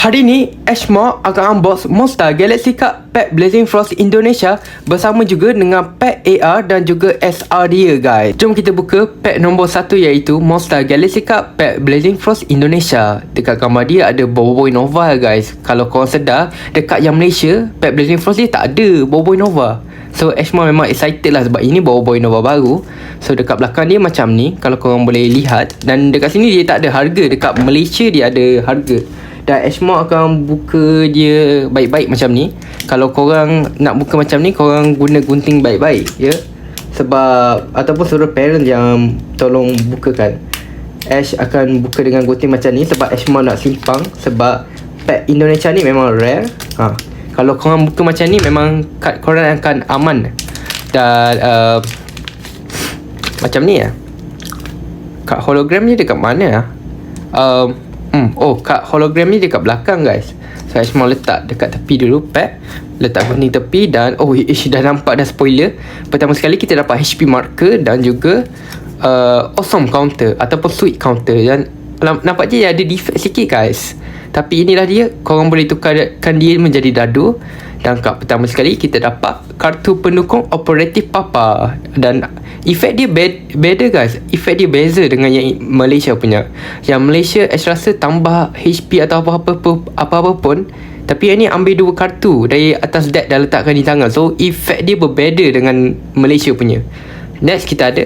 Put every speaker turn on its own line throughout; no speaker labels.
Hari ni, Ashmore akan unbox Monster Galaxy Cup pack Blazing Frost Indonesia bersama juga dengan pack AR dan juga SR dia guys. Jom kita buka pack nombor 1 iaitu Monster Galaxy Cup pack Blazing Frost Indonesia. Dekat gambar dia ada Boboiboy Nova guys. Kalau korang sedar, dekat yang Malaysia, pack Blazing Frost dia tak ada Boboiboy Nova. So Ashmore memang excited lah sebab ini Boboiboy Nova baru. So dekat belakang dia macam ni, kalau korang boleh lihat. Dan dekat sini dia tak ada harga. Dekat Malaysia dia ada harga. Dan Ashmore akan buka dia baik-baik macam ni. Kalau korang nak buka macam ni, korang guna gunting baik-baik ya. Sebab ataupun suruh parent yang tolong bukakan. Ash akan buka dengan gunting macam ni sebab Ashmore nak simpang. Sebab pack Indonesia ni memang rare. Kalau korang buka macam ni, memang kad korang akan aman. Dan macam ni kad hologram ni dekat mana kad hologram ni dekat belakang guys. So Ashmore letak dekat tepi dulu pack. Letak gunting tepi dan dah nampak dah spoiler. Pertama sekali kita dapat HP marker dan juga awesome counter ataupun sweet counter. Dan nampak je ada defect sikit guys. Tapi inilah dia, korang boleh tukarkan dia menjadi dadu. Dan kat pertama sekali kita dapat kartu pendukung operatif Papa. Dan efek dia beda guys. Efek dia beza dengan yang Malaysia punya. Yang Malaysia Ash rasa tambah HP atau apa-apa pun. Tapi yang ni ambil dua kartu dari atas deck dan letakkan di tangan. So efek dia berbeza dengan Malaysia punya. Next kita ada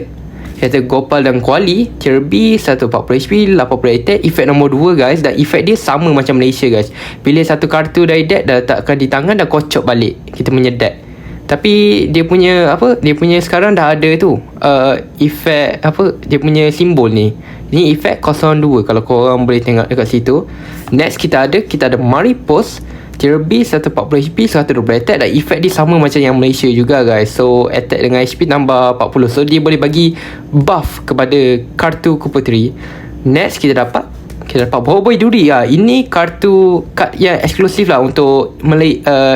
kata Gopal dan Kuali, tier B 140 HP, 80 attack. Efek nombor 2 guys. Dan efek dia sama macam Malaysia guys. Pilih satu kartu dari deck dan letakkan di tangan dan kocok balik kita punya deck. Tapi dia punya sekarang dah ada tu efek dia punya simbol ni. Ni efek 02 kalau korang boleh tengok dekat situ. Next kita ada Maripos, tier B 140 HP, 120 attack. Dan efek dia sama macam yang Malaysia juga guys. So attack dengan HP tambah 40. So dia boleh bagi buff kepada kartu Kupatri. Next kita dapat Boboiboy Duri. Ini kad yang eksklusif lah untuk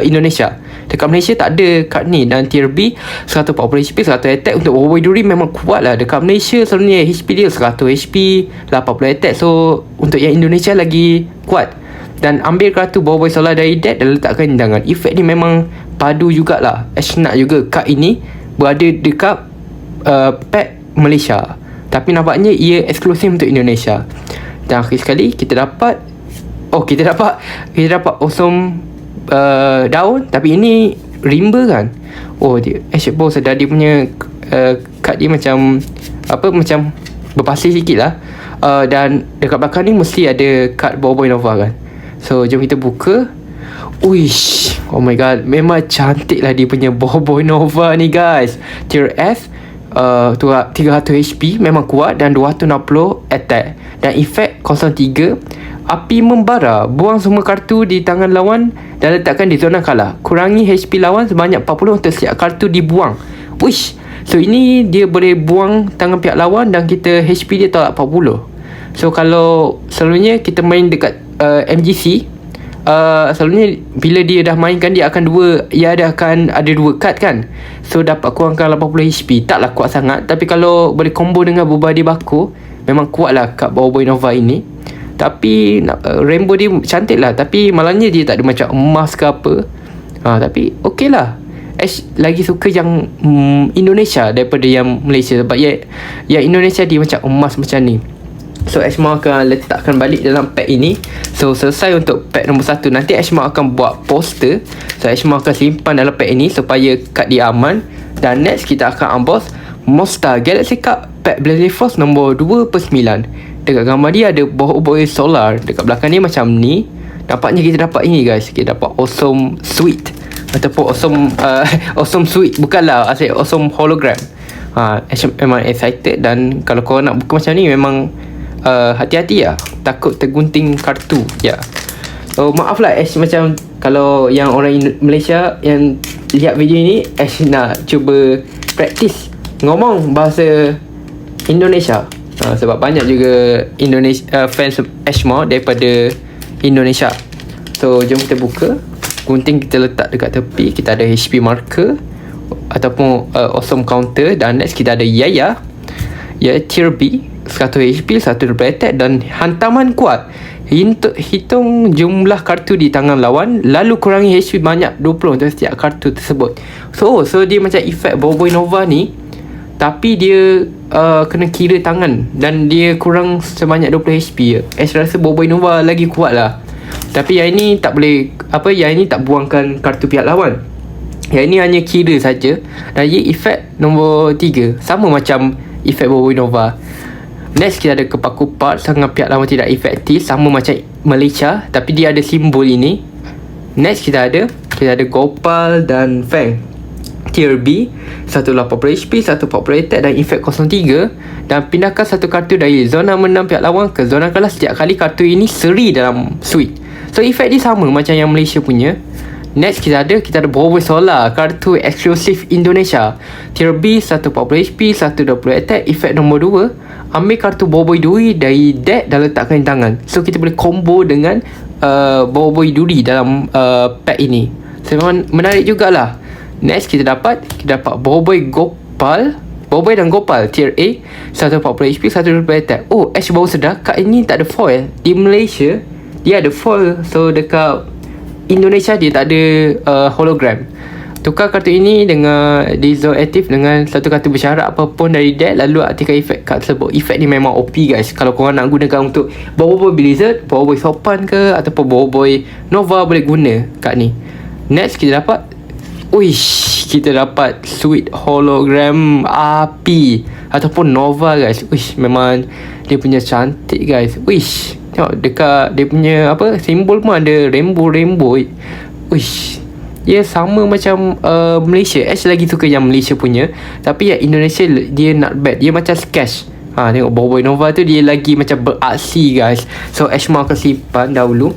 Indonesia. Dekat Malaysia tak ada kad ni. Dan tier B 140 HP, 100 attack. Untuk Boboiboy Duri memang kuat lah. Dekat Malaysia selalunya HP dia 100 HP, 80 attack. So untuk yang Indonesia lagi kuat. Dan ambil kartu Boboiboy Solar dari deck dan letakkan di tangan. Efek ni memang padu jugalah. Ash nak juga kad ini berada dekat pack Malaysia. Tapi nampaknya ia eksklusif untuk Indonesia. Dan akhir sekali kita dapat awesome daun. Tapi ini rimba kan. Dia Ash baru sedar dia punya kad dia macam berpasir sikit lah. Dan dekat belakang ni mesti ada kad Boboiboy Nova kan. So jom kita buka. Uish, oh my god, memang cantik lah dia punya Boboiboy Nova ni guys. Tier F 300 HP, memang kuat. Dan 260 attack. Dan efek 03 api membara. Buang semua kartu di tangan lawan dan letakkan di zona kalah. Kurangi HP lawan sebanyak 40 untuk setiap kartu dibuang. Wish. So ini dia boleh buang tangan pihak lawan dan kita HP dia tak 40. So kalau selalunya kita main dekat MGC, selalunya bila dia dah mainkan, dia akan ada dua kad kan. So dapat kurangkan 80 HP. Taklah kuat sangat. Tapi kalau boleh combo dengan berbadi baku, memang kuat lah kad Boboiboy Nova ini. Tapi rainbow dia cantik lah. Tapi malangnya dia tak ada macam emas ke apa. Tapi okey lah. Ash lagi suka yang Indonesia daripada yang Malaysia. Sebab yang Indonesia dia macam emas macam ni. So Ashmore akan letakkan balik dalam pack ini. So selesai untuk pack nombor 1. Nanti Ashmore akan buat poster. So Ashmore akan simpan dalam pack ini supaya kad dia aman. Dan next kita akan unbox Monster Galaxy Cup pack Blazing Frost nombor 2/9. Dekat gambar dia ada Boboiboy Solar. Dekat belakang ni macam ni. Nampaknya kita dapat ini guys. Kita dapat awesome sweet ataupun awesome sweet. Bukanlah awesome hologram. Memang excited. Dan kalau korang nak buka macam ni, memang hati-hati lah. Takut tergunting kartu. So maaf lah Ash, macam kalau yang orang Malaysia yang lihat video ni, Ash nak cuba praktis ngomong bahasa Indonesia. Sebab banyak juga fans Ashmore daripada Indonesia. So jom kita buka. Gunting kita letak dekat tepi. Kita ada HP marker ataupun awesome counter. Dan next kita ada Yaya tier B, 100 HP, 120 attack dan hantaman kuat Hitung jumlah kartu di tangan lawan, lalu kurangi HP banyak 20 untuk setiap kartu tersebut. So dia macam efek Boboiboy Nova ni, tapi dia kena kira tangan dan dia kurang sebanyak 20 HP je. Ash rasa Boboiboy Nova lagi kuat lah. Tapi yang ini tak boleh, yang ini tak buangkan kartu pihak lawan. Yang ini hanya kira saja. Dan ia efek nombor 3, sama macam efek Boboiboy Nova. Next kita ada kepaku part, sangat pihak lawan tidak efektif, sama macam Malaysia, tapi dia ada simbol ini. Next kita ada Gopal dan Fang. Tier B, 180 HP, 140 attack dan efek 03. Dan pindahkan satu kartu dari zona menang pihak lawan ke zona kalah setiap kali kartu ini seri dalam suite. So efek dia sama macam yang Malaysia punya. Next kita ada Boboiboy Solar, kartu eksklusif Indonesia. Tier B, 140 HP, 120 attack, efek nombor 2. Ambil kartu Boboiboy Duri dari deck dan letakkan di tangan. So kita boleh combo dengan Boboiboy Duri dalam pack ini. So memang menarik jugalah. Next kita dapat Boboiboy Boboiboy dan Gopal Tier A, 140 HP, 120 attack. Oh, Ash baru sedar kad ini tak ada foil. Di Malaysia dia ada foil. So dekat Indonesia dia tak ada hologram. Tukar kartu ini dengan di zone aktif dengan satu kartu bersyarat apapun dari deck, lalu aktifkan efek kad tersebut. Efek ni memang OP guys. Kalau korang nak gunakan untuk Boboiboy Blizzard, Boboiboy Sopan ke, ataupun Boboiboy Nova, boleh guna kad ni. Next kita dapat suite hologram api ataupun Nova guys. Memang dia punya cantik guys. Tengok dekat dia punya simbol pun ada rainbow. Dia sama macam Malaysia. Ash lagi suka yang Malaysia punya, tapi yang Indonesia dia not bad. Dia macam sketch. Tengok Boboiboy Nova tu dia lagi macam beraksi guys. So Ash mau akan simpan dahulu.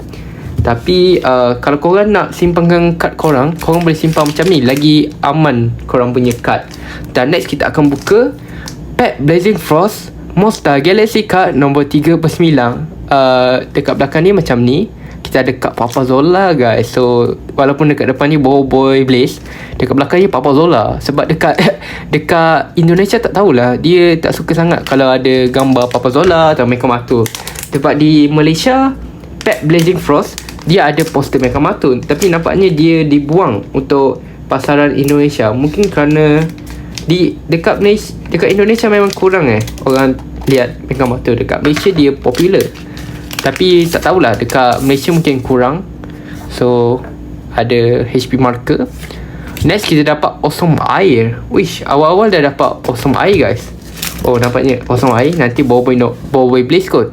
Tapi kalau korang nak simpankan kad korang boleh simpan macam ni, lagi aman korang punya kad. Dan next kita akan buka pack Blazing Frost Monster Galaxy card nombor 3/9. Dekat belakang ni macam ni. Kita ada kad Papa Zola guys. So walaupun dekat depan ni Boboiboy Blaze, dekat belakang ni Papa Zola. Sebab dekat Indonesia tak tahulah, dia tak suka sangat kalau ada gambar Papa Zola atau Mekamato. Sebab di Malaysia pack Blazing Frost dia ada poster Mekamato, tapi nampaknya dia dibuang untuk pasaran Indonesia. Mungkin kerana dekat Indonesia memang kurang orang lihat Mekamato. Dekat Malaysia dia popular, tapi tak tahulah dekat Malaysia mungkin kurang. So ada HP marker. Next kita dapat Awesome Air. Awal-awal dah dapat Awesome Air guys. Oh nampaknya Awesome Air. Nanti Boboiboy Blaze kot.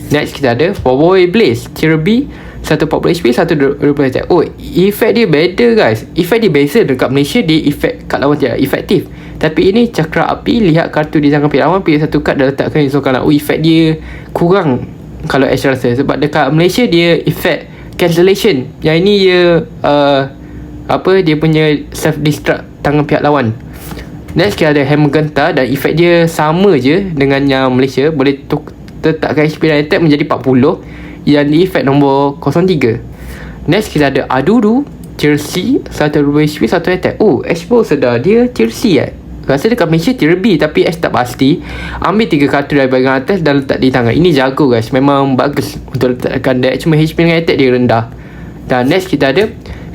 Next kita ada Boboiboy Blaze Tier B, 140 HP, 120 attack. Oh, efek dia beza guys. Efek dia beza. Dekat Malaysia dia efek kad lawan tidak efektif, tapi ini cakra api. Lihat kartu di tangan pihak lawan, pilih satu kad dan letakkan di zona kalah. Oh, efek dia kurang kalau Ash rasa. Sebab dekat Malaysia dia efek cancellation. Yang ini dia dia punya self destruct tangan pihak lawan. Next kita ada Hammer Gentar, dan efek dia sama je dengan yang Malaysia. Boleh letakkan HP dan attack menjadi 40, yang di efek nombor 03. Next kita ada Aduru Tier C, 120 HP, 1 attack. Oh, Ash baru sedar dia Tier C Rasa dekat Malaysia Tier B, tapi Ash tak pasti. Ambil 3 kartu dari bahagian atas dan letak di tangan. Ini jago guys, memang bagus untuk letakkan deck. Cuma HP dengan attack dia rendah. Dan next kita ada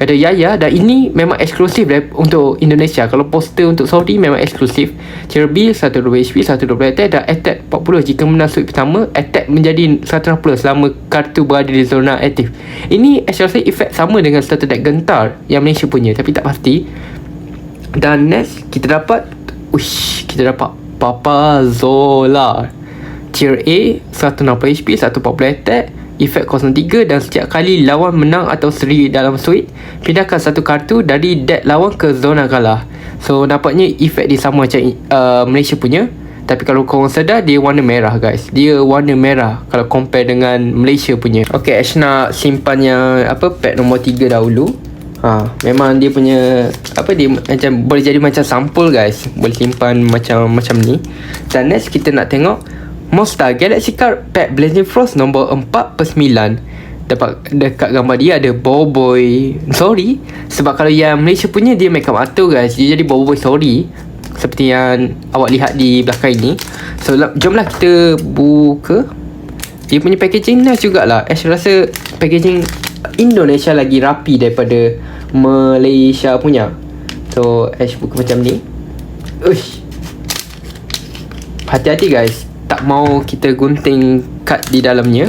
Yaya, dan ini memang eksklusif untuk Indonesia. Kalau poster untuk Saudi memang eksklusif. Tier B, 120 HP, 120 attack dan attack 40. Jika menang suit pertama, attack menjadi 160 selama kartu berada di zona aktif. Ini actually efek sama dengan starter deck Gentar yang Malaysia punya, tapi tak pasti. Dan next kita dapat Papa Zola Tier A, 160 HP, 140 attack, efek 03. Dan setiap kali lawan menang atau seri dalam suite, pindahkan satu kartu dari deck lawan ke zona kalah. So nampaknya efek dia sama macam Malaysia punya, tapi kalau korang sedar dia warna merah guys. Dia warna merah kalau compare dengan Malaysia punya. Okay, Ash nak simpan yang pack nombor 3 dahulu. Memang dia punya dia macam boleh jadi macam sampul guys. Boleh simpan macam ni. Dan next kita nak tengok Monster Galaxy card pack Blazing Frost nombor 4/9. Dapat dekat gambar dia ada Boboiboy Sorry. Sebab kalau yang Malaysia punya dia makeup auto guys, dia jadi Boboiboy Sorry, seperti yang awak lihat di belakang ini. So jomlah kita buka. dia punya packaging nice jugalah. Ash rasa packaging Indonesia lagi rapi daripada Malaysia punya. So Ash buka macam ni. Uish, hati-hati guys, tak mau kita gunting kad di dalamnya.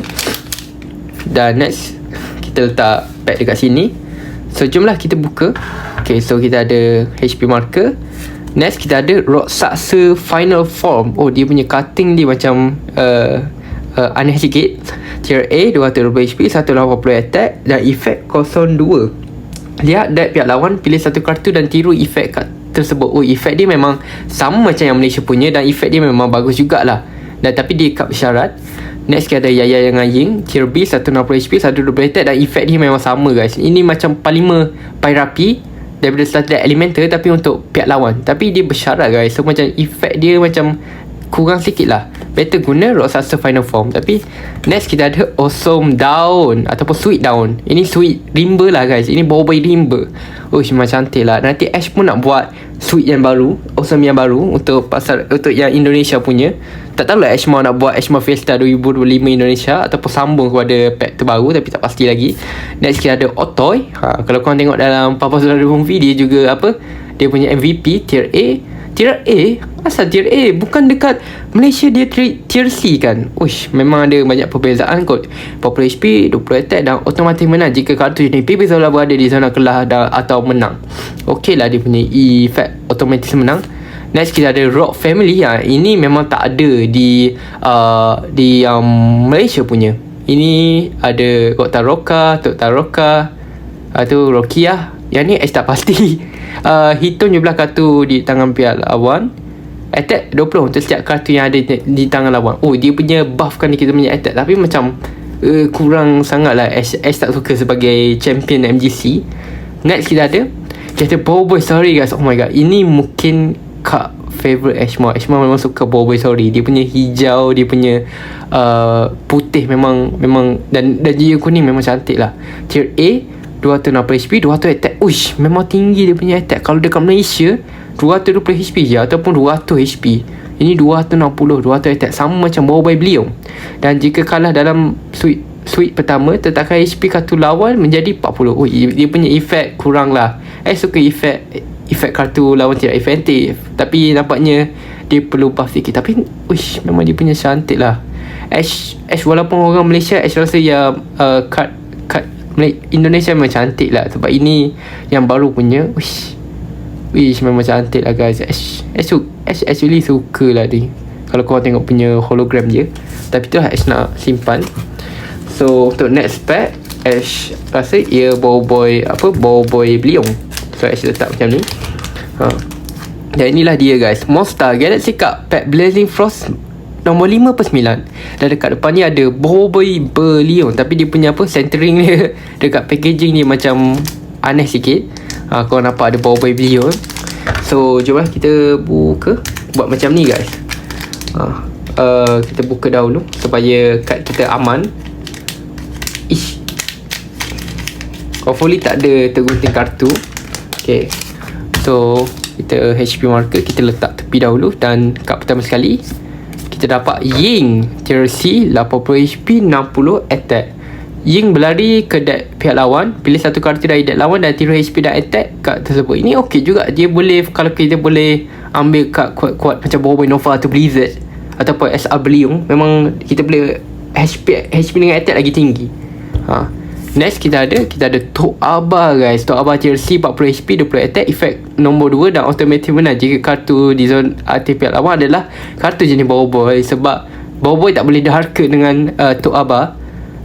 Dan next kita letak pad dekat sini. So jomlah kita buka. Okay, so kita ada HP marker. Next kita ada Roksasa Final Form. Oh, dia punya cutting dia macam aneh sikit. Tier A 220 HP, 180 attack dan efek 02. Lihat deck pihak lawan, pilih satu kartu dan tiru efek tersebut. Oh, efek dia memang sama macam yang Malaysia punya dan efek dia memang bagus jugalah. Dan tapi dia kad bersyarat. Next kita ada Yaya dengan Ying, Tier B 160 HP, 120 attack dan efek dia memang sama guys. Ini macam Palima Pairapi daripada Starter Elemental tapi untuk pihak lawan. Tapi dia bersyarat guys. So macam efek dia macam kurang sikit lah. Better guna Roksasa Final Form. Tapi next kita ada Awesome Daun ataupun Sweet Daun. Ini Sweet Rimba lah guys. Ini Boboiboy Rimba. Oh, memang cantik lah. Nanti Ash pun nak buat Sweet yang baru, Awesome yang baru untuk pasar, untuk yang Indonesia punya. Tak tahulah Ash mau nak buat Ash mau Fiesta 2025 Indonesia ataupun sambung kepada pack terbaru, tapi tak pasti lagi. Next kita ada Otoy. Kalau korang tengok dalam Papa Saudara Movie, dia juga apa, dia punya MVP Tier A. Tier A? Asal Tier A? Bukan dekat Malaysia dia Tier C kan? Uish, memang ada banyak perbezaan kot. 40 HP, 20 attack dan otomatis menang jika kartu jenis PB Zola berada di zona kelah atau menang. Okey lah dia punya efek otomatis menang. Next kita ada Rock Family. Ini memang tak ada di Malaysia punya. Ini ada Kota Roka, Tok Taroka, tu Rokia. Yang ni tak pasti. Hitung jumlah kartu di tangan pihak lawan. Attack 20 untuk setiap kartu yang ada di tangan lawan. Oh, dia punya buffkan kita punya attack, tapi macam kurang sangat lah. Ash tak suka sebagai champion MGC. Next kita ada Boboiboy Story guys. Oh my god, ini mungkin kak favourite Ashma. Ashma memang suka Boboiboy Story. Dia punya hijau, dia punya putih memang dan dia kuning memang cantik lah. Tier A 260 HP, 200 attack. Uish, memang tinggi dia punya attack. Kalau dekat Malaysia 220 HP je ataupun 200 HP. Ini 260, 200 attack, sama macam Boboiboy Beliung. Dan jika kalah dalam sweep pertama, tetakkan HP kartu lawan menjadi 40. Oh, dia punya efek kurang lah. Suka efek kartu lawan tidak efektif, tapi nampaknya dia perlu buff sikit. Tapi uish, memang dia punya cantik lah. Ash walaupun orang Malaysia, Ash rasa yang card Indonesia memang cantik lah. Sebab ini yang baru punya. Uish, memang cantik lah guys. Ash actually suka lah ni kalau korang tengok punya hologram dia. Tapi tu Ash nak simpan. So untuk next pack, Ash rasa ia Boboiboy Beliung. So Ash letak macam ni. Dan inilah dia guys, Monster Galaxy Cup Pack Blazing Frost nombor 5/9. Dan dekat depan ni ada Boboiboy Beliung, tapi dia punya centering dia dekat packaging dia macam aneh sikit. Korang nampak ada Boboiboy Beliung. So jomlah kita buka. Buat macam ni guys. Kita buka dahulu supaya kad kita aman. Hopefully tak ada tergunting kartu. Okay, so kita HP marker kita letak tepi dahulu. Dan kad pertama sekali kita dapat Ying Tier C 80 HP, 60 attack. Ying berlari ke deck pihak lawan, pilih satu kartu dari deck lawan dan tiru HP dan attack kad tersebut. Ini okey juga. Dia boleh, kalau kita boleh ambil kad kuat-kuat macam Boboiboy Nova atau Blizzard ataupun SR Beliung, memang kita boleh HP dengan attack lagi tinggi. Next kita ada Tok Aba guys. Tok Aba Tier C 40 HP, 20 attack, efek nombor 2 dan automatic menang jika kartu di zona aktif pihak lawan adalah kartu jenis Boboiboy. Sebab Boboiboy tak boleh derhaka dengan Tok Aba.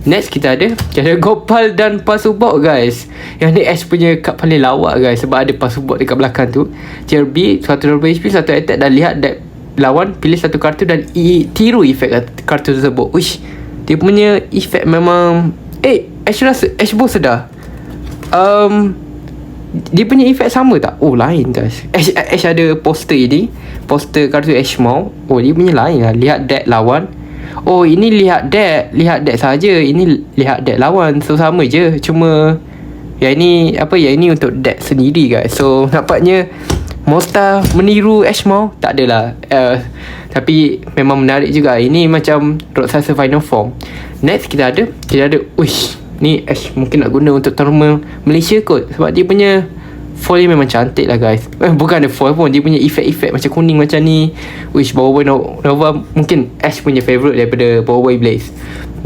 Next kita ada Gopal dan Pasubok guys. Yang ni Ash punya kad paling lawak guys, sebab ada Pasubok dekat belakang tu. Tier B 120 HP, 1 attack, dan lihat deck lawan, pilih satu kartu dan tiru efek kartu tersebut. Uish, dia punya efek memang Ash rasa, Ash pun sedar dia punya efek sama tak? Oh, lain guys. Ash ada poster ini, poster kartu Ash mau. Oh, dia punya lain lah. Lihat deck lawan. Oh, ini lihat deck saja. Ini lihat deck lawan. So sama je. Cuma yang ini yang ini untuk deck sendiri guys. So nampaknya Monster meniru Ash mau? Tak adalah. Tapi memang menarik juga. Ini macam raksasa final form. Next kita ada uish, ni Ash mungkin nak guna untuk tournament Malaysia kot, sebab dia punya foil dia memang cantik lah guys. Bukan ada foil pun, dia punya efek-efek macam kuning macam ni. Wish Boboiboy Nova mungkin Ash punya favourite daripada Boboiboy Blaze.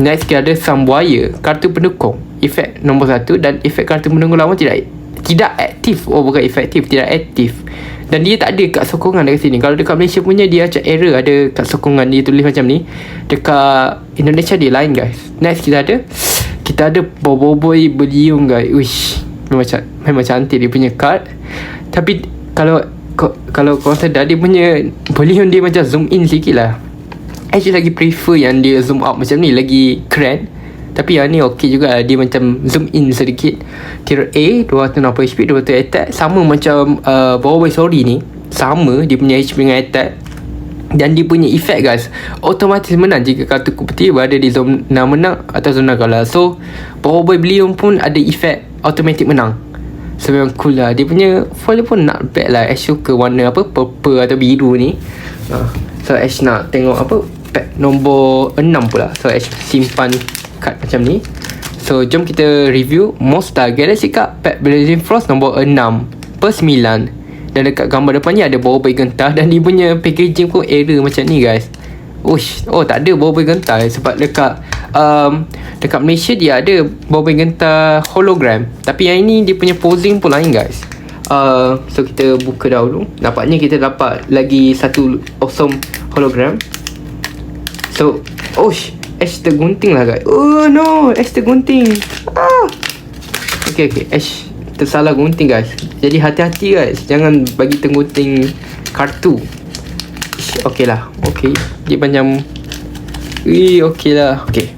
Next kita ada Sambuaya, kartu pendukung. Efek nombor 1 dan efek kartu pendukung lawan tidak aktif. Oh bukan efektif, tidak aktif. Dan dia tak ada kad sokongan dekat sini. Kalau dekat Malaysia punya dia macam error, ada kad sokongan dia tulis macam ni. Dekat Indonesia dia lain guys. Next kita ada Boboiboy Beliung guys. Wish, memang cantik dia punya card. Tapi kalau korang sedar, dia punya Beliung dia macam zoom in sikit lah. Actually lagi prefer yang dia zoom out macam ni, lagi keren. Tapi yang ni okey juga, dia macam zoom in sedikit. Tier A 260 HP, 200 attack. Sama macam Boboiboy Sorry ni, sama dia punya HP dengan attack. Dan dia punya efek guys, otomatis menang jika kartu kupeti berada di zona menang atau zona kalah. So Boboiboy Beliung pun ada efek automatic menang. So memang cool lah. Dia punya foil pun not bad lah. Ash suka warna purple atau biru ni. So Ash nak tengok pack nombor 6 pula. So Ash simpan kad macam ni. So jom kita review Monster Galaxy Cup pack Blazing Frost nombor 6/9. Dan dekat gambar depannya ada Boboiboy gentar. Dan dia punya packaging pun error macam ni guys. Oh tak ada Boboiboy gentar. Sebab dekat Malaysia dia ada Boboiboy gentar hologram. Tapi yang ini dia punya posing pun lain guys. So kita buka dahulu. Nampaknya kita dapat lagi satu awesome hologram. So Ash tergunting lah guys. Oh no, Ash tergunting. Okay, Ash tersalah gunting guys. Jadi hati-hati guys, jangan bagi tergunting kartu. Okay lah. Okay, dia macam okay lah. Okay,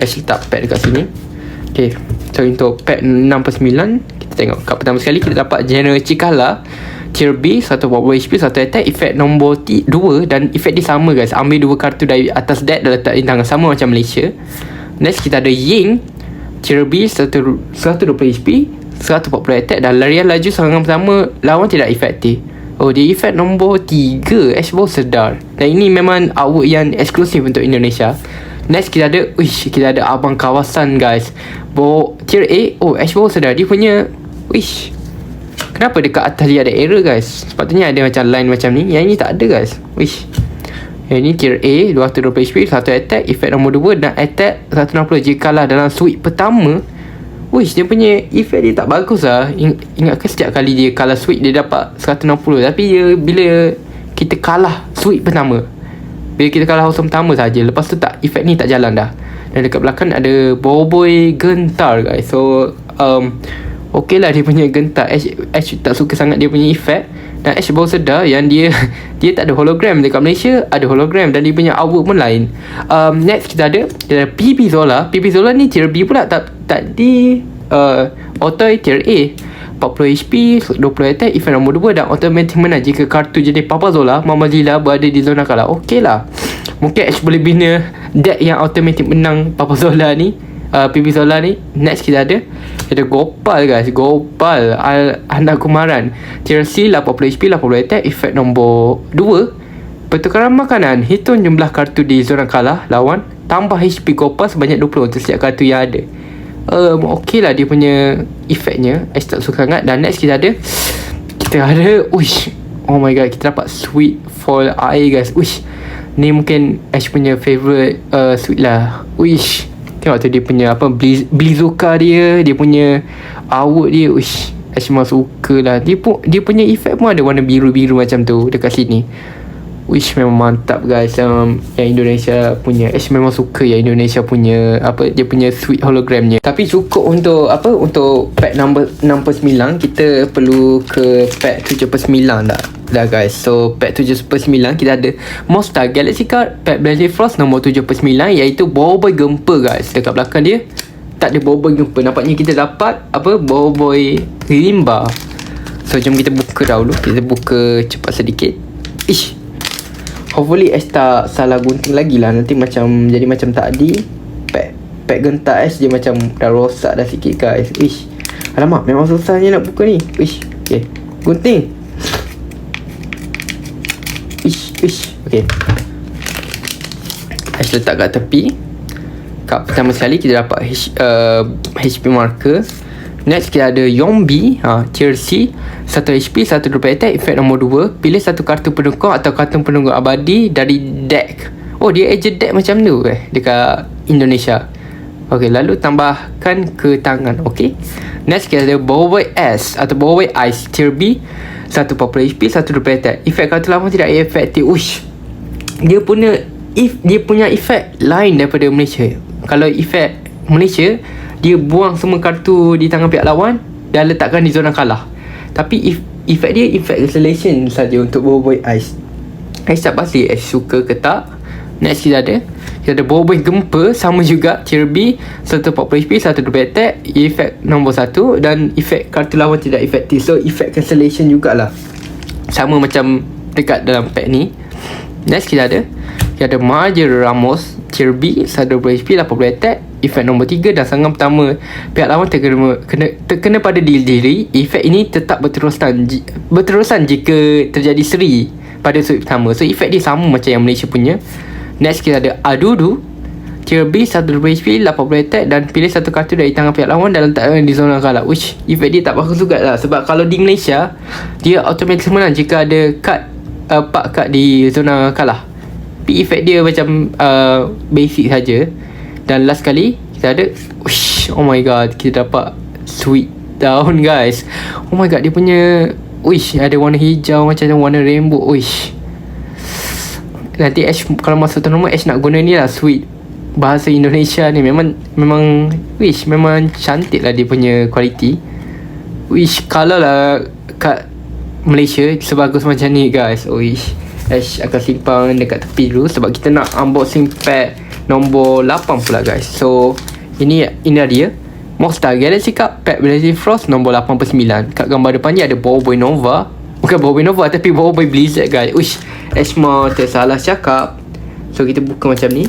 Ash letak pad dekat sini. Okay, so untuk pad 6/9, kita tengok kat pertama sekali kita dapat General Cikala Tier B, 140 HP, 1 attack. Efek nombor 2 dan efek dia sama guys. Ambil 2 kartu dari atas deck dan letak di tangan, sama macam Malaysia. Next kita ada Ying Tier B, 120 HP, 140 attack dan larian laju serangan pertama lawan tidak efektif. Dia efek nombor 3. Ash baru sedar. Dan ini memang artwork yang eksklusif untuk Indonesia. Next kita ada abang kawasan guys. Tier A. Ash baru sedar dia punya kenapa dekat atas dia ada error guys? Sepatutnya ada macam line macam ni. Yang ni tak ada guys. Yang ni tier A 220 HP, 1 attack, efek nombor 2 dan attack 160 jika kalah dalam sweep pertama. Dia punya efek dia tak bagus lah. Ingatkan setiap kali dia kalah sweep dia dapat 160. Tapi bila kita kalah sweep pertama, bila kita kalah house pertama saja, lepas tu efek ni tak jalan dah. Dan dekat belakang ada Boboiboy gentar guys. So okey lah dia punya gentar. Ash tak suka sangat dia punya efek. Dan Ash baru sedar yang dia tak ada hologram. Dekat Malaysia ada hologram dan dia punya artwork pun lain. Next kita ada PP Zola. PP Zola ni tier B pula. Tadi auto tier A, 40 HP, 20 attack, efek nombor 2 dan automatic menang jika kartu jenis Papa Zola Mama Zilla berada di zona kalah. Okey lah, mungkin Ash boleh bina deck yang automatic menang Papa Zola ni, PP Zola ni. Next kita ada Gopal guys. Gopal anak kumaran tier C, 80 HP, 80 attack, efek nombor 2, pertukaran makanan. Hitung jumlah kartu di zona kalah lawan, tambah HP Gopal sebanyak 20 untuk setiap kartu yang ada. Okey lah dia punya efeknya. Ash tak suka sangat. Dan next kita ada oh my god, kita dapat sweet foil air guys. Ni mungkin Ash punya favourite sweet lah. Tengok tu dia punya Blizuka dia punya artwork dia. Ash memang suka lah. Dia punya efek pun ada warna biru-biru macam tu dekat sini. Memang mantap guys. Yang Indonesia punya, Ash memang suka yang Indonesia punya dia punya sweet hologramnya. Tapi cukup untuk pack number 6/9. Kita perlu ke pack 7/9 dah guys. So pack 7/9 kita ada Monster Galaxy Card pack Blazing Frost nombor 7/9, iaitu Boboiboy Gempa guys. Dekat belakang dia tak ada Boboiboy Gempa. Nampaknya kita dapat Boboiboy Rimba. So jom kita buka dahulu. Kita buka cepat sedikit. Hopefully Ash tak salah gunting lagi lah. Nanti jadi macam tadi pack gentar Ash dia macam dah rosak dah sikit guys. Alamak, memang susahnya nak buka ni. Okay, gunting. Okay, Ash letak kat tepi. Kad pertama sekali kita dapat HP marker. Next kita ada Yombi, tier C, 1 HP, 1 drop attack. Efek nombor 2, pilih satu kartu pendukung atau kartu pendukung abadi dari deck. Oh, dia agent deck macam tu dekat Indonesia. Okay, lalu tambahkan ke tangan. Okay, next kita ada Boboiboy S atau Boboiboy Ice, tier B, 1 popular HP, 1 drop attack. Efek kartu lawan tidak efektif. Dia punya efek lain daripada Malaysia. Kalau efek Malaysia, dia buang semua kartu di tangan pihak lawan dan letakkan di zona kalah. Tapi efek dia efek acceleration saja untuk Boboiboy Ice. Ice tak pasti suka ke tak. Next kita ada Boboiboy Gempa, sama juga, tier B, 1 popular HP, 1 drop attack. Efek nombor 1 dan efek kartu lawan tidak efektif. So efek cancellation jugalah, sama macam dekat dalam pack ni. Next kita ada Majer Ramos, tier B, 1 HP, 80 attack. Efek nombor 3 dan serangan pertama pihak lawan terkena pada diri. Efek ini tetap berterusan jika terjadi seri pada sudut pertama. So efek dia sama macam yang Malaysia punya. Next kita ada Adudu, tier B, 1 HP, 80 attack dan pilih satu kartu dari tangan pihak lawan dan letakkan di zona kalah. Efek dia tak bagus juga lah, sebab kalau di Malaysia dia automatic menang jika ada part kad di zona kalah. Tapi efek dia macam basic saja. Dan last kali kita ada oh my god, kita dapat Sweet Down guys. Oh my god, dia punya ada warna hijau macam warna rainbow. Nanti Ash kalau masuk tournament, Ash nak guna ni lah, Sweet. Bahasa Indonesia ni memang cantik lah dia punya kualiti. Kalau lah kat Malaysia sebagus macam ni guys, Ash akan simpan dekat tepi dulu sebab kita nak unboxing pack nombor 8 pula guys. So ini dia Monster Galaxy Cup pack Blazing Frost nombor 8/9. Kat gambar depan ni ada Boboiboy Nova. Bukan Boboiboy Nova tapi Boboiboy Blizzard guys. Ashma tersalah cakap. So kita buka macam ni.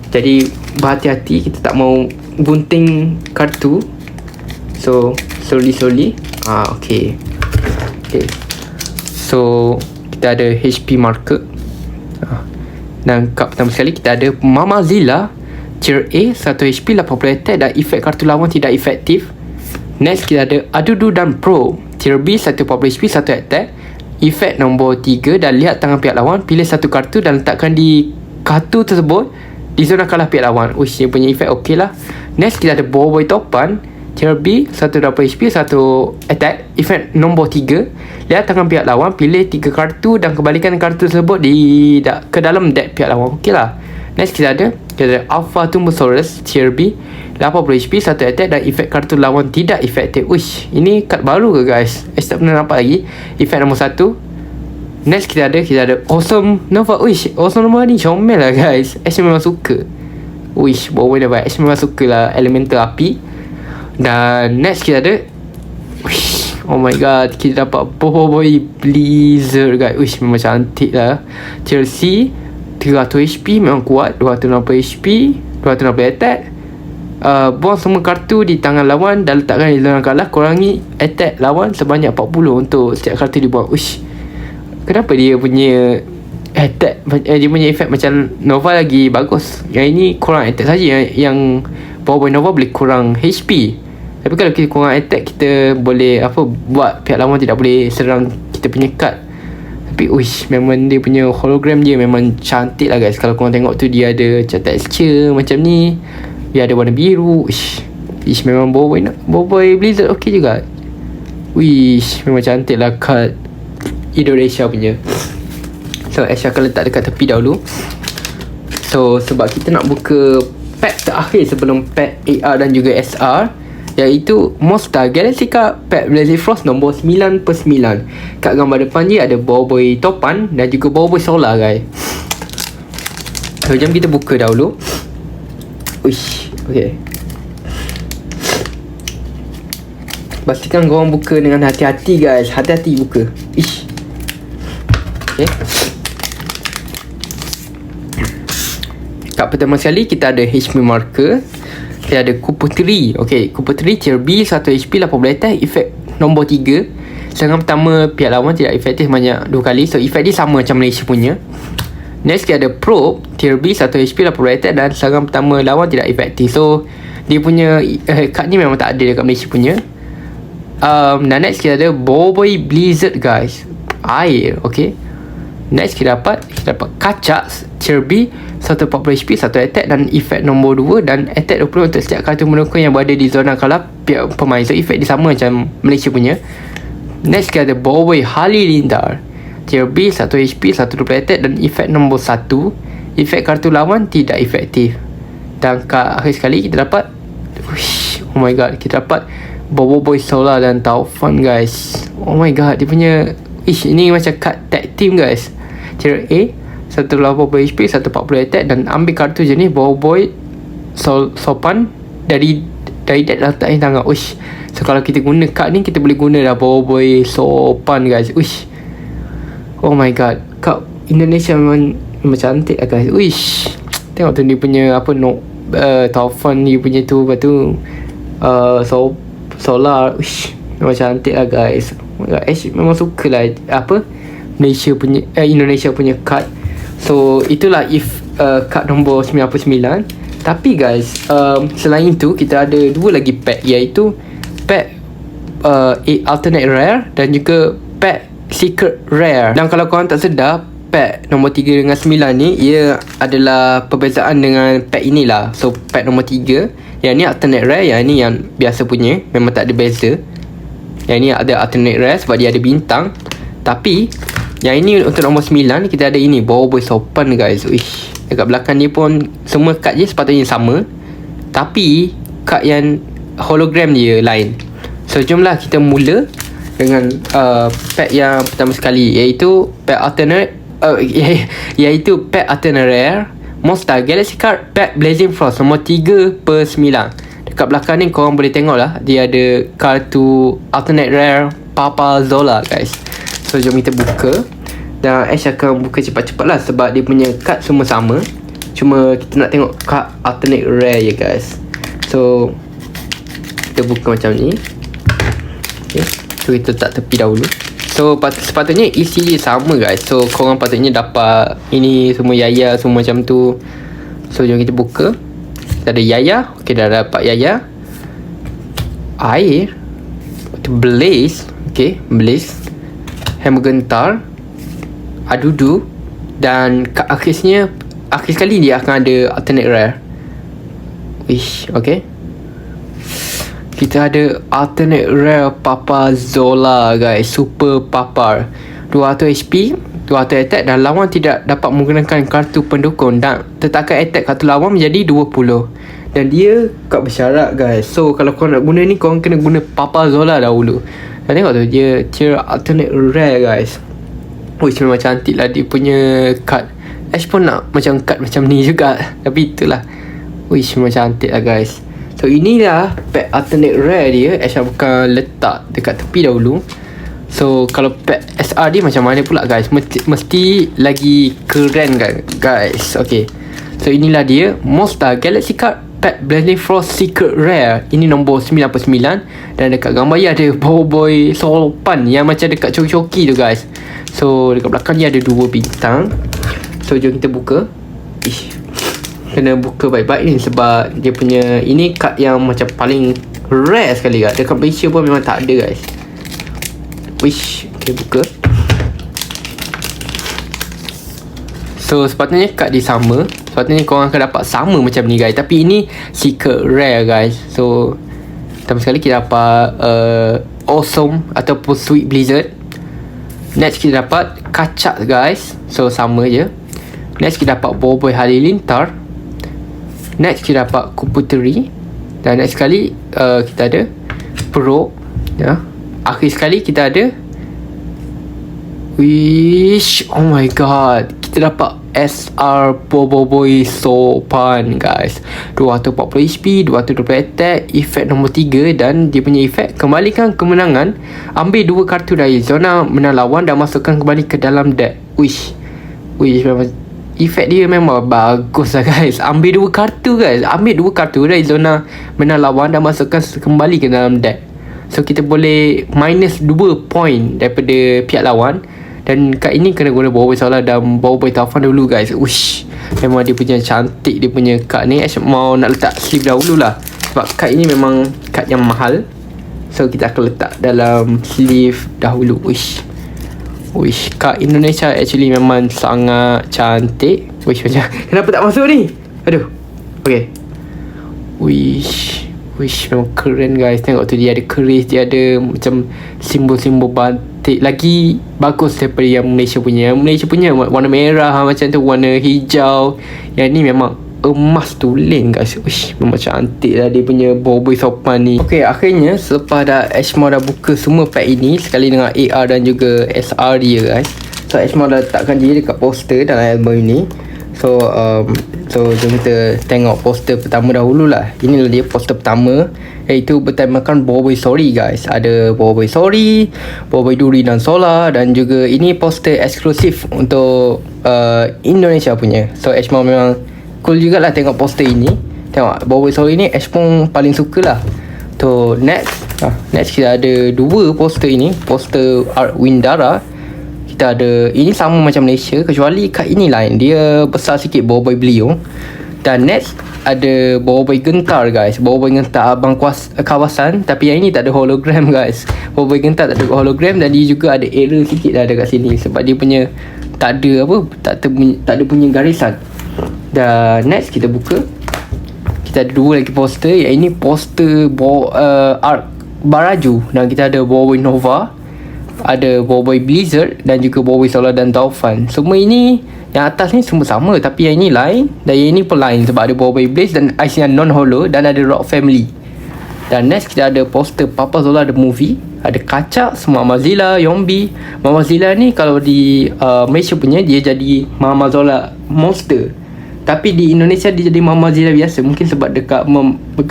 Jadi berhati-hati, kita tak mau gunting kartu. So slowly. Okay. So kita ada HP marker. Dan kad pertama sekali kita ada Mamazilla, tier A, 1 HP, 80 attack dan efek kartu lawan tidak efektif. Next kita ada Adudu dan Pro, tier B, 1 HP, 1 attack. Efek nombor 3 dan lihat tangan pihak lawan, pilih satu kartu dan letakkan di kartu tersebut di zona kalah pihak lawan. Dia punya efek okey lah. Next kita ada Boboiboy Topan, tier B, 1 HP, 1 attack. Efek nombor 3, lihat tangan pihak lawan, pilih 3 kartu dan kembalikan kartu tersebut ke dalam deck pihak lawan. Okey lah. Next kita ada Alpha Tumbosaurus, tier B, 80 HP, 1 attack dan efek kartu lawan tidak efektif. Ini kad baru ke guys? Tak pernah nampak lagi. Efek nombor 1. Next kita ada Awesome Nova. Awesome Nova ni comel lah guys. Ash memang suka. Boboiboy Nova, Ash memang suka lah elemental api. Dan next kita ada oh my god, kita dapat Boboiboy Blizzard guys. Memang cantik lah. Tier C, 300 HP, memang kuat. 260 HP, 260 attack. Buang semua kartu di tangan lawan dan letakkan di zona kalah. Kurangi attack lawan sebanyak 40 untuk setiap kartu dibuang. Kenapa dia punya attack, dia punya efek macam Nova lagi bagus. Yang ini kurang attack saja. Yang Boboiboy Nova boleh kurang HP. Tapi kalau kita kurang attack, kita boleh buat pihak lawan tidak boleh serang kita punya card. Tapi memang dia punya hologram dia memang cantik lah guys. Kalau korang tengok tu, dia ada texture macam ni, dia ada warna biru. Memang Boboiboy Blizzard okey juga. Memang cantik lah card Indonesia punya. So Ash akan letak dekat tepi dahulu. So sebab kita nak buka pack terakhir sebelum pack AR dan juga SR, iaitu Monster Galaxy Cup pack Blazing Frost nombor 9/9. Kat gambar depan dia ada Boboiboy Topan dan juga Boboiboy Solar guys. So jom kita buka dahulu. Okay. Pastikan korang buka dengan hati-hati guys. Hati-hati buka. Okay. Kat pertama sekali kita ada HP marker. Kita ada Kuputri. Kuputri tier B, 1 HP, 80 attack. Efek nombor 3, Serangan pertama pihak lawan tidak efektif banyak 2 kali. So efek dia sama macam Malaysia punya. Next kita ada Probe, Tier B 1 HP 80 attack dan serangan pertama lawan tidak efektif. So dia punya kad ni memang tak ada dekat Malaysia punya. Dan next kita ada Boboiboy Blizzard guys, air. Okay, next kita dapat Kacak Tier B 140 HP 1 attack dan efek nombor 2 dan attack 20 untuk setiap kartu pendukung yang berada di zona kalah pihak pemain. So efek dia sama macam Malaysia punya. Next kita ada Boboiboy Halilintar Tier B 1 HP 120 attack dan efek nombor 1, efek kartu lawan tidak efektif. Dan kat akhir sekali kita dapat oh my god, kita dapat Boboiboy Solar dan Taufan guys. Oh my god, dia punya ini macam kad tag team guys. Tier A 180 HP 140 attack dan ambil kartu jenis Boboiboy Sopan dari deck letak di tangan. Uish. So kalau kita guna kad ni, kita boleh guna dah Boboiboy Sopan guys. Uish. Oh my god, kad Indonesia memang cantik lah guys. Uish. Tengok tu dia punya Taufan dia punya tu. Lepas tu Solar. Uish, memang cantik lah guys. Oh my god, memang suka lah Malaysia punya Indonesia punya kad. So itulah kad nombor 99. Tapi guys, selain tu kita ada 2 lagi pack, iaitu pack alternate rare dan juga pack secret rare. Dan kalau korang tak sedar, pack nombor 3 dengan 9 ni, ia adalah perbezaan dengan pack inilah. So pack nombor 3, yang ni alternate rare, yang ni yang biasa punya, memang tak ada beza. Yang ni ada alternate rare sebab dia ada bintang. Tapi yang ini untuk nombor 9, kita ada ini Boboiboy Sopan guys. Uish, dekat belakang dia pun semua kad je sepatutnya sama, tapi kad yang hologram dia lain. So jomlah kita mula dengan pack yang pertama sekali, iaitu pack alternate iaitu pack alternate rare Monster Galaxy Card pack Blazing Frost nombor 3/9. Dekat belakang ni korang boleh tengok lah, dia ada kartu alternate rare Papa Zola guys. So jom kita buka. Dan Ash akan buka cepat-cepat lah sebab dia punya kad semua sama. Cuma kita nak tengok kad alternate rare je guys. So kita buka macam ni. Okay, so kita letak tepi dahulu. So sepatutnya isi dia sama guys. So korang patutnya dapat ini semua yaya semua macam tu. So jom kita buka. Kita ada yaya. Okay, dah dapat yaya. Air. Blaze. Okay, Blaze. Hamgentar, Adudu, dan kat akhir sekali dia akan ada alternate rare. Wish, okay. Kita ada alternate rare Papa Zola guys, Super Papar 200 HP 200 attack dan lawan tidak dapat menggunakan kartu pendukung dan tetakkan attack kartu lawan menjadi 20. Dan dia kad bersyarat guys. So kalau korang nak guna ni, korang kena guna Papa Zola dahulu. Dan tengok tu, dia tier alternate rare guys. Wish, memang cantik lah dia punya kad. Ash pun nak macam kad macam ni juga. Tapi itulah, wish, memang cantik lah guys. So inilah pack alternate rare dia. Ash akan letak dekat tepi dahulu. So kalau pack SR dia macam mana pula guys, mesti lagi keren kan guys. Okay, so inilah dia Monster Galaxy Card pack Blazing Frost Secret Rare. Ini nombor 99. Dan dekat gambar dia ada Boboiboy Sopan yang macam dekat coki-coki tu guys. So dekat belakang dia ada 2 bintang. So jom kita buka. Kena buka baik-baik ni sebab dia punya ini kad yang macam paling rare sekali guys. Dekat Malaysia pun memang tak ada guys. Wish, okay, buka. So sepatutnya kad dia sama. Sepatutnya korang akan dapat sama macam ni guys. Tapi ini secret rare guys. So pertama sekali kita dapat Awesome ataupun Sweet Blizzard. Next kita dapat Kacak guys. So sama je. Next kita dapat Boboiboy Halilintar. Next kita dapat Kuputeri. Dan next sekali kita ada Pro ya. Akhir sekali kita ada Wish. Oh my god, kita dapat SR Boboiboy Sopan guys. 240 HP, 220 attack, efek nombor 3. Dan dia punya efek, kembalikan kemenangan, ambil 2 kartu dari zona menang lawan dan masukkan kembali ke dalam deck. Wish, memang efek dia memang bagus lah guys. Ambil 2 kartu guys, ambil 2 kartu dari zona menang lawan dan masukkan kembali ke dalam deck. So kita boleh minus 2 point daripada pihak lawan. Dan kad ini kena guna Boboiboy Solar dan Boboiboy Taufan dulu guys. Uish, memang dia punya cantik, dia punya kad ni. Ash mau nak letak sleeve dahulu lah, sebab kad ini memang kad yang mahal. So kita akan letak dalam sleeve dahulu. Uish, kad Indonesia actually memang sangat cantik. Uish, macam kenapa tak masuk ni? Aduh. Okay. Uish, memang keren guys. Tengok tu, dia ada keris, dia ada macam simbol-simbol batik. Lagi bagus daripada yang Malaysia punya. Yang Malaysia punya warna merah macam tu, warna hijau. Yang ni memang emas tulen guys. Uish, memang cantik lah dia punya Boboiboy Sopan ni. Okay, akhirnya selepas Ashmore dah buka semua pack ini sekali dengan AR dan juga SR dia guys. So Ashmore dah letakkan dia dekat poster dalam album ini. So jom kita tengok poster pertama dahulu lah. Inilah dia poster pertama, iaitu bertemakan Boboiboy Story guys. Ada Boboiboy Story, Boboiboy Duri dan Solar, dan juga ini poster eksklusif untuk Indonesia punya. So Ashmore memang cool jugalah tengok poster ini. Tengok Boboiboy Story ni Ashmore paling suka lah. So next kita ada dua poster ini. Poster Art Windara. Kita ada, ini sama macam Malaysia, kecuali kad ini lain, dia besar sikit Boboiboy Beliung. Dan next ada Boboiboy Gentar guys. Boboiboy Gentar abang kawasan, tapi yang ini tak ada hologram guys. Boboiboy Gentar tak ada hologram, dan dia juga ada error sikit lah dekat sini, sebab dia punya tak ada punya garisan. Dan next kita buka, kita ada dua lagi poster. Yang ini poster Art Baraju, dan kita ada Boboiboy Nova, ada Boboiboy Blizzard, dan juga Boboiboy Solar dan Taufan. Semua ini yang atas ni semua sama, tapi yang ini lain dan yang ini pun lain, sebab ada Boboiboy Blaze dan IC yang non-holo, dan ada Rock Family. Dan next kita ada poster Papa Zola The Movie. Ada Kacak, Mama Zilla, Yombi. Mama Zilla ni kalau di Malaysia punya dia jadi Mama Zola Monster, tapi di Indonesia dia jadi Mama Zilla biasa. Mungkin sebab dekat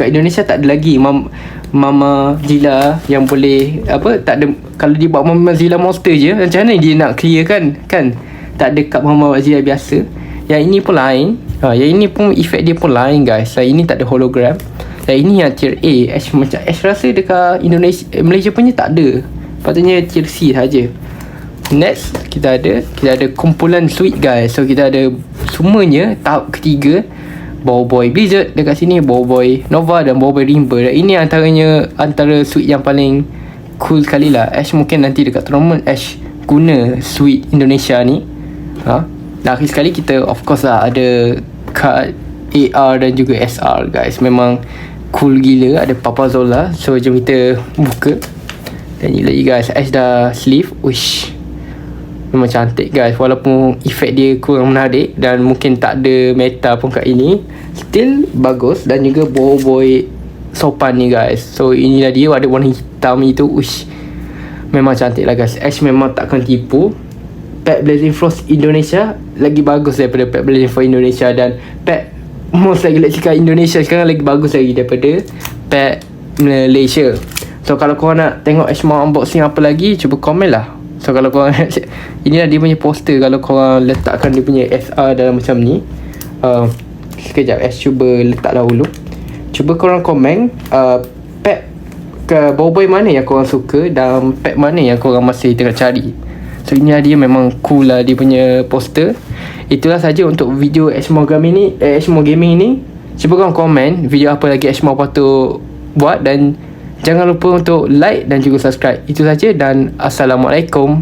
Indonesia tak ada lagi Mama Zilla yang boleh tak ada. Kalau dia buat Mama Zilla Monster je, macam mana dia nak clear kan? Tak ada kat Mama Zilla biasa. Yang ini pun lain. Yang ini pun efek dia pun lain guys. Yang ini tak ada hologram. Dan ini yang tier A. Macam Ash rasa dekat Malaysia punya tak ada. Patutnya tier C saja. Next kita ada kumpulan suite guys. So kita ada semuanya tahap ketiga. Boboiboy Blizzard dekat sini, Boboiboy Nova dan Boboiboy Rimba. Dan ini antara suite yang paling cool sekali lah. Ash mungkin nanti dekat tournament Ash guna suite Indonesia ni. Dan akhir sekali kita of course lah ada card AR dan juga SR guys. Memang cool gila. Ada Papa Zola. So jom kita buka. Dan ni lagi guys, Ash dah sleeve. Uish, memang cantik guys. Walaupun efek dia kurang menarik dan mungkin tak ada meta pun kat ini, still bagus. Dan juga Boboiboy Sopan ni guys. So inilah dia, ada warna hitam itu. Uish, memang cantik lah guys. Ash memang takkan tipu. Pack Blazing Frost Indonesia lagi bagus daripada pack Blazing Frost Indonesia. Dan pack Most Galactica Indonesia sekarang lagi bagus lagi daripada pack Malaysia. So kalau korang nak tengok Ash mau unboxing apa lagi, cuba komen lah. So kalau korang inilah dia punya poster. Kalau korang letakkan dia punya SR dalam macam ni, sekejap Ash cuba letak dahulu. Cuba korang komen pack ke Boboiboy mana yang korang suka dan pack mana yang korang masih tengah cari. So inilah dia, memang cool lah dia punya poster. Itulah saja untuk video Ashmore Gaming ni. Cuba korang komen video apa lagi Ashmore patut buat, dan jangan lupa untuk like dan juga subscribe. Itu saja, dan Assalamualaikum.